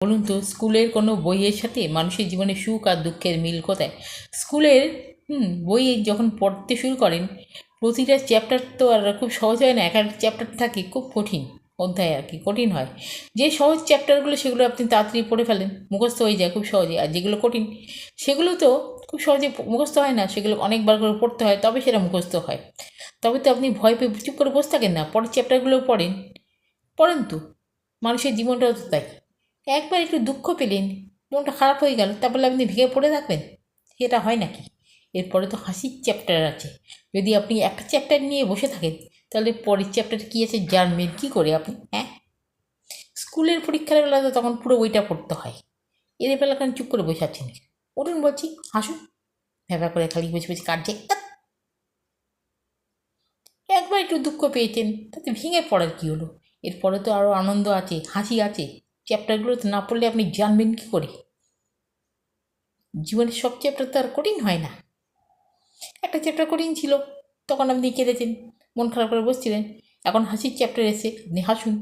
বলুন তো, স্কুলের কোনো বইয়ের সাথে মানুষের জীবনে সুখ আর দুঃখের মিল কোথায়? স্কুলের বই যখন পড়তে শুরু করেন, প্রতিটা চ্যাপ্টার তো আর খুব সহজ হয় না। এক একটা চ্যাপ্টার থাকে খুব কঠিন অধ্যায়, আর কি কঠিন হয়। যে সহজ চ্যাপ্টারগুলো সেগুলো আপনি তাড়াতাড়ি পড়ে ফেলেন, মুখস্থ হয়ে যায় খুব সহজে। আর যেগুলো কঠিন সেগুলো তো খুব সহজে মুখস্থ হয় না, সেগুলো অনেকবার করে পড়তে হয়, তবে সেটা মুখস্থ হয়। তবে তো আপনি ভয় পেয়ে চুপ করে বসে থাকেন না, পরের চ্যাপ্টারগুলোও পড়েন। পড়েন তো। মানুষের জীবনটাও তো তাই। একবার একটু দুঃখ পেলেন, মনটা খারাপ হয়ে গেল, তারপরে আপনি ভেঙে পড়ে থাকবেন? সেটা হয় নাকি? এরপরে তো হাসির চ্যাপ্টার আছে। যদি আপনি একটা চ্যাপ্টার নিয়ে বসে থাকেন, তাহলে পরের চ্যাপ্টারে কী আছে জানবেন কী করে আপনি? হ্যাঁ, স্কুলের পরীক্ষার বেলা তো তখন পুরো বইটা পড়তে হয়। এর বেলা কেন চুপ করে বসে আছেন? উঠুন বলছি, হাসুন। ভ্যাবা করে খালি বসে বসে কাটছে। একবার একটু দুঃখ পেয়েছেন, তাতে ভেঙে পড়ার কী হলো? এরপরে তো আরও আনন্দ আছে, হাসি আছে। চ্যাপ্টারগুলো তো না পড়লে আপনি জানবেন কী করে? জীবনের সব চ্যাপ্টার তো আর কঠিন হয় না। একটা চ্যাপ্টার কঠিন ছিল, তখন আপনি কেঁদেছেন, মন খারাপ করে বসছিলেন। এখন হাসির চ্যাপ্টার এসে আপনি হাসুন।